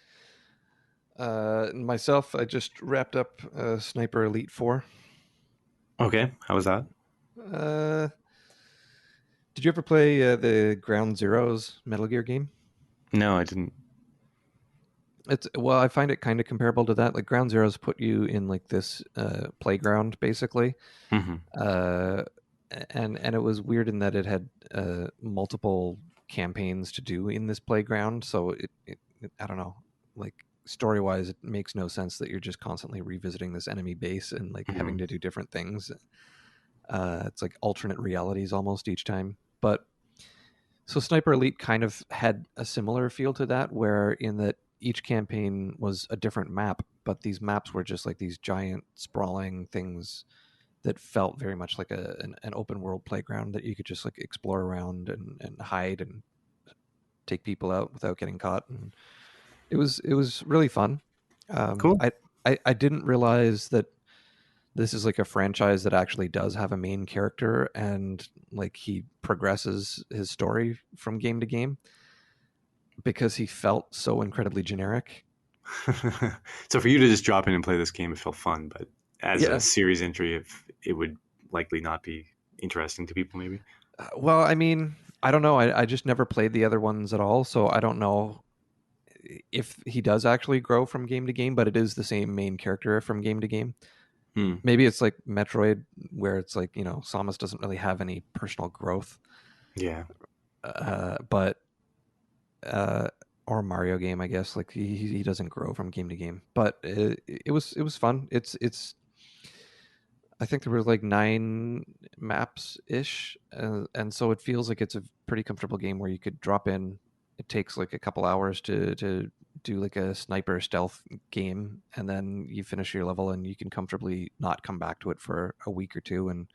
Myself, I just wrapped up Sniper Elite 4. Okay, how was that? Uh, did you ever play the Ground Zeroes Metal Gear game? No, I didn't. It's well, I find it kind of comparable to that. Like Ground Zeroes put you in like this playground, basically, Mm-hmm. uh, and it was weird in that it had multiple campaigns to do in this playground. So I don't know, like story wise, it makes no sense that you're just constantly revisiting this enemy base and like having Mm-hmm. to do different things. It's like alternate realities almost each time. But so Sniper Elite kind of had a similar feel to that, where in that each campaign was a different map, but these maps were just like these giant sprawling things that felt very much like an open world playground that you could just like explore around and hide and take people out without getting caught. And it was really fun. Um, Cool. I, I didn't realize that this is like a franchise that actually does have a main character and like he progresses his story from game to game because he felt so incredibly generic. So for you to just drop in and play this game, it felt fun, but as a Yeah. series entry, if it would likely not be interesting to people, maybe. Well, I mean, I don't know. I just never played the other ones at all, so I don't know if he does actually grow from game to game, but it is the same main character from game to game. Hmm. Maybe it's like Metroid, where it's like, Samus doesn't really have any personal growth, Yeah. but uh, or Mario game, I guess. Like he doesn't grow from game to game, but it was fun. It's I think there were like 9 maps ish, and so it feels like it's a pretty comfortable game where you could drop in. It takes like a couple hours to do like a sniper stealth game, and then you finish your level, and you can comfortably not come back to it for a week or two, and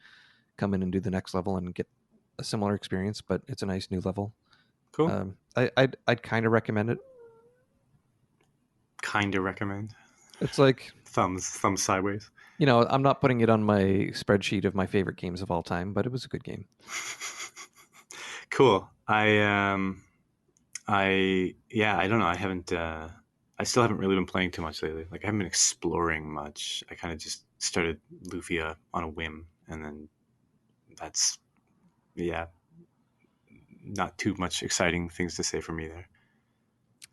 come in and do the next level and get a similar experience. But it's a nice new level. Cool. I'd kind of recommend it. Kind of recommend. It's like, Thumbs sideways. I'm not putting it on my spreadsheet of my favorite games of all time, but it was a good game. Cool. I yeah, I don't know. I still haven't really been playing too much lately. Like I haven't been exploring much. I kind of just started Lufia on a whim, and then that's yeah, not too much exciting things to say for me there.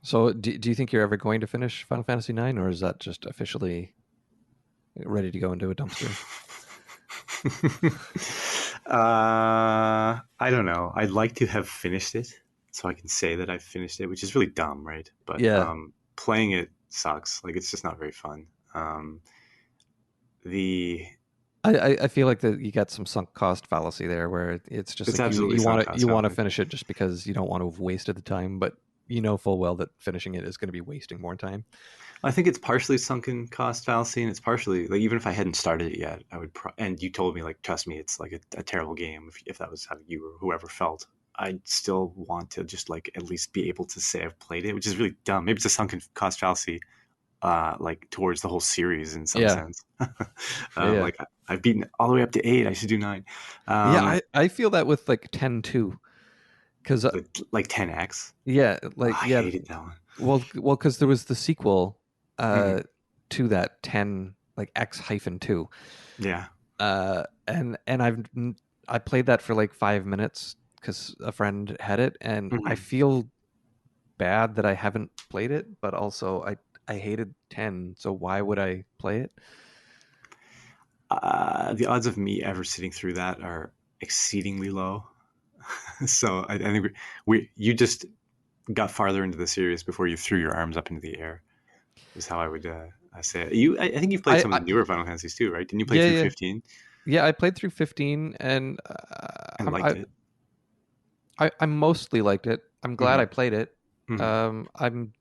So, do you think you're ever going to finish Final Fantasy IX, or is that just officially ready to go into a dumpster? I don't know. I'd like to have finished it so I can say that I've finished it, which is really dumb, right? But Yeah, playing it sucks. Like it's just not very fun. The I feel like that you got some sunk cost fallacy there, where it's just It's like you absolutely you sunk want to cost you want to fallacy. finish it just because you don't want to have wasted the time, but you know full well that finishing it is going to be wasting more time. I think it's partially sunken cost fallacy, and it's partially like even if I hadn't started it yet, I would. And you told me like, trust me, it's like a terrible game. If that was how you or whoever felt, I'd still want to just like at least be able to say I've played it, which is really dumb. Maybe it's a sunken cost fallacy, like towards the whole series in some Yeah, sense. yeah, yeah, Like I've beaten it all the way up to 8. I should do 9. yeah. Um, I feel that with like 10 too, because like 10x. yeah, Oh, like I yeah, hated that one. well, because there was the sequel Mhm. to that 10 like X-2. Yeah. And I played that for like 5 minutes because a friend had it, and I Mhm. feel bad that I haven't played it, but also I hated 10, so why would I play it? The odds of me ever sitting through that are exceedingly low. So I think you just got farther into the series before you threw your arms up into the air. Is how I would say it. I think you've played some of I the newer Final Fantasies too, right? Didn't you play yeah, through yeah, 15 yeah. I played through 15, and and liked it? I mostly liked it. I'm glad Mm-hmm. I played it. Mm-hmm. I'm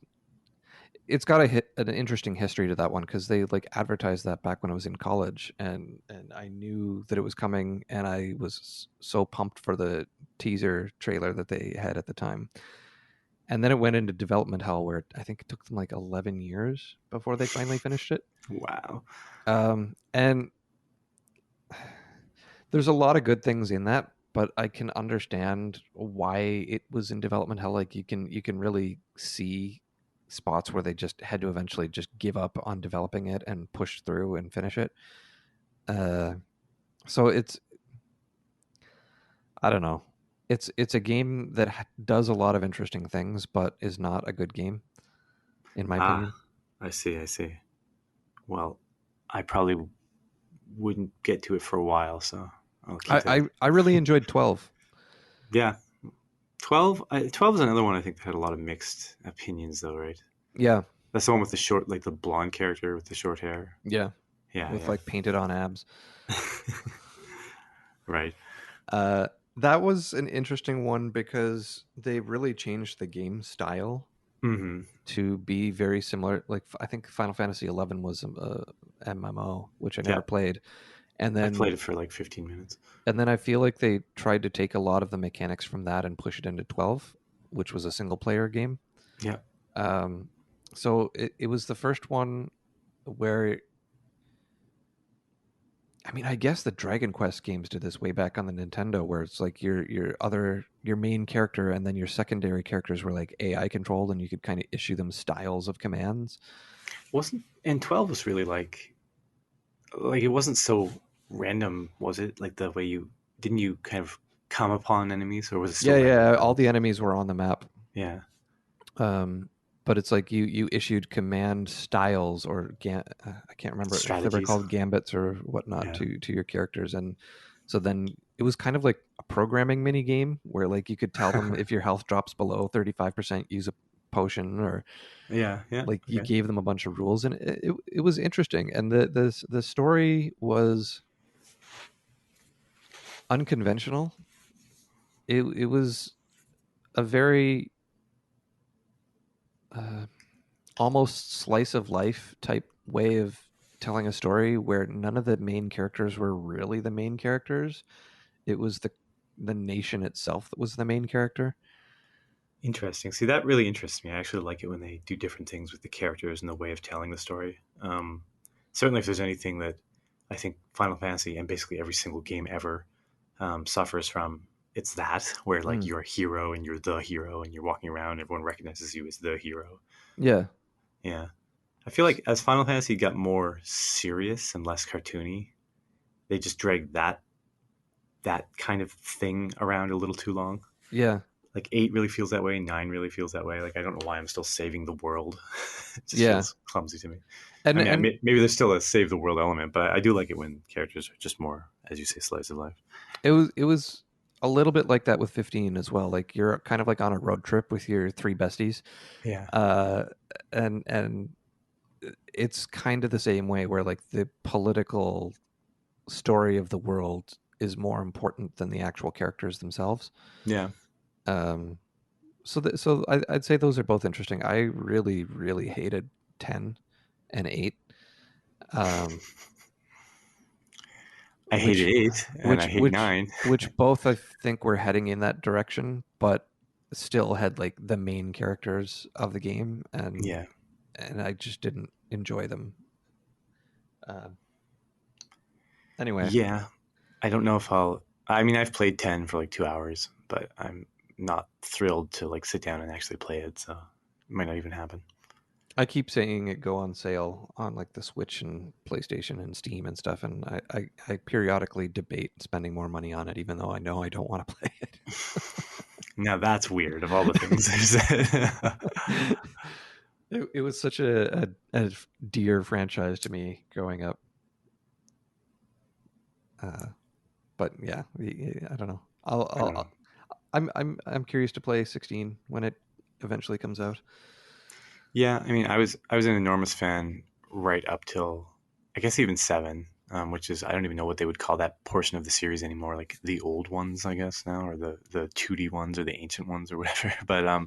It's got an interesting history to that one because they like advertised that back when I was in college, and I knew that it was coming, and I was so pumped for the teaser trailer that they had at the time. And then it went into development hell, where I think it took them like 11 years before they finally finished it. Wow. And there's a lot of good things in that, but I can understand why it was in development hell. Like you can really see spots where they just had to eventually just give up on developing it and push through and finish it. Uh, so it's, I don't know. It's a game that does a lot of interesting things, but is not a good game in my Ah, opinion. I see. I see. Well, I probably wouldn't get to it for a while, so I'll keep I that. I really enjoyed 12. Yeah, 12. 12 is another one I think that had a lot of mixed opinions, though, right? Yeah, That's the one with the short, like the blonde character with the short hair. yeah, Yeah, with yeah. like painted on abs. Right. Uh, that was an interesting one because they really changed the game style Mm-hmm. to be very similar. Like I think Final Fantasy 11 was a MMO, which I Yeah, never played, and I've then played it for like 15 minutes. I feel like they tried to take a lot of the mechanics from that and push it into 12, which was a single player game. Yeah. Um, so it was the first one where, I mean, I guess the Dragon Quest games did this way back on the Nintendo, where it's like your main character and then your secondary characters were like AI controlled, and you could kind of issue them styles of commands. Wasn't and 12 was really like it wasn't so random, was it? Like the way you didn't you kind of come upon enemies, or was it still Yeah, random yeah, all battles? the enemies were on the map, Yeah. um, but it's like you issued command styles or I can't remember if they were Strategies. called gambits or whatnot Yeah. to your characters, and so then it was kind of like a programming mini game where like you could tell them if your health drops below 35%, use a potion, or Yeah. Yeah. like you Okay. gave them a bunch of rules, and it was interesting, and the story was unconventional. It was a very uh, almost slice of life type way of telling a story where none of the main characters were really the main characters. It was the nation itself that was the main character. Interesting. See, that really interests me. I actually like it when they do different things with the characters and the way of telling the story. Certainly, if there's anything that I think Final Fantasy and basically every single game ever suffers from, it's that where like Mm, you're a hero and you're the hero and you're walking around, everyone recognizes you as the hero. yeah, Yeah, I feel like as Final Fantasy got more serious and less cartoony, they just dragged that kind of thing around a little too long. yeah, Like 8 really feels that way, 9 really feels that way. Like I don't know why I'm still saving the world. It just yeah, feels clumsy to me. I and mean, and maybe there's still a save the world element, but I do like it when characters are just more, as you say, slice of life. it was a little bit like that with 15 as well. Like you're kind of like on a road trip with your three besties, Yeah. uh, and it's kind of the same way where like the political story of the world is more important than the actual characters themselves. Yeah. Um, I'd say those are both interesting. I really, really hated 10 and 8, um, I hated which, 8 and I which, hate which, 9. which both I think were heading in that direction, but still had like the main characters of the game, Yeah. and I just didn't enjoy them. Uh, anyway, Yeah. I don't know if I mean, I've played 10 for like 2 hours, but I'm not thrilled to like sit down and actually play it. So it might not even happen. I keep saying it go on sale on like the Switch and PlayStation and Steam and stuff, and I periodically debate spending more money on it, even though I know I don't want to play it. Now that's weird of all the things I've said. It was such a dear franchise to me growing up. Uh, but yeah, I don't know. I don't know. I'm curious to play 16 when it eventually comes out. Yeah, I mean, I was an enormous fan right up till I guess even seven, which is I don't even know what they would call that portion of the series anymore, like the old ones, I guess now, or the 2D ones or the ancient ones or whatever. But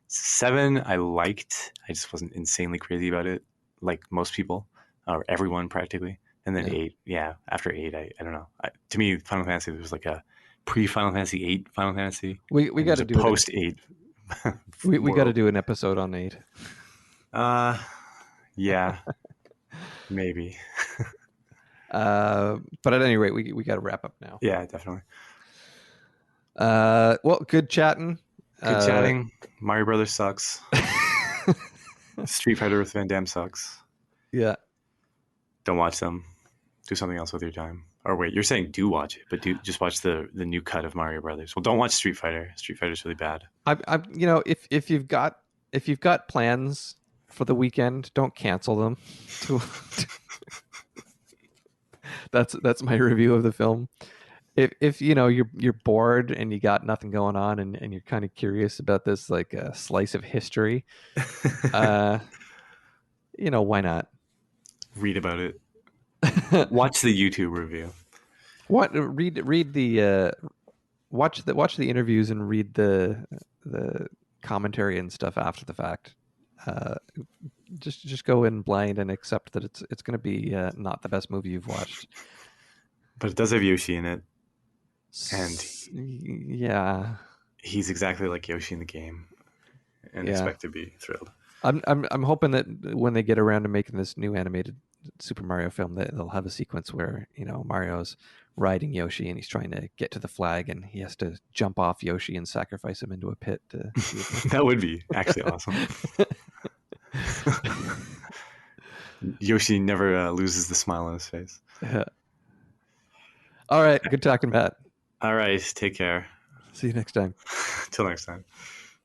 seven I liked. I just wasn't insanely crazy about it, like most people or everyone practically. And then Yeah, eight, yeah, after eight, I don't know. To me, Final Fantasy was like a pre Final Fantasy eight Final Fantasy, we and got there's to a do it. post eight We got to world. do an episode on 8. Uh, yeah, maybe. But at any rate, we got to wrap up now. Yeah, definitely. Well, good chatting. Good Uh, chatting. Mario Brothers sucks. Street Fighter with Van Damme sucks. yeah. Don't watch them. Do something else with your time. Or wait, you're saying do watch it, but do just watch the new cut of Mario Brothers. Well, don't watch Street Fighter. Street Fighter's really bad. You know, if you've got plans for the weekend, don't cancel them. To, that's my review of the film. If you know you're bored and you got nothing going on and you're kind of curious about this like slice of history, uh, you know, why not? Read about it. Watch the YouTube review. What read the watch the interviews and read the commentary and stuff after the fact. Uh, just go in blind and accept that it's going to be not the best movie you've watched. But it does have Yoshi in it, and Yeah, he's exactly like Yoshi in the game, and yeah. expect to be thrilled. I'm hoping that when they get around to making this new animated Super Mario film, that they'll have a sequence where you know Mario's riding Yoshi and he's trying to get to the flag and he has to jump off Yoshi and sacrifice him into a pit to see if That would be actually awesome. Yoshi never loses the smile on his face. Yeah. All right, good talking, Matt. All right, take care. See you next time. Till next time.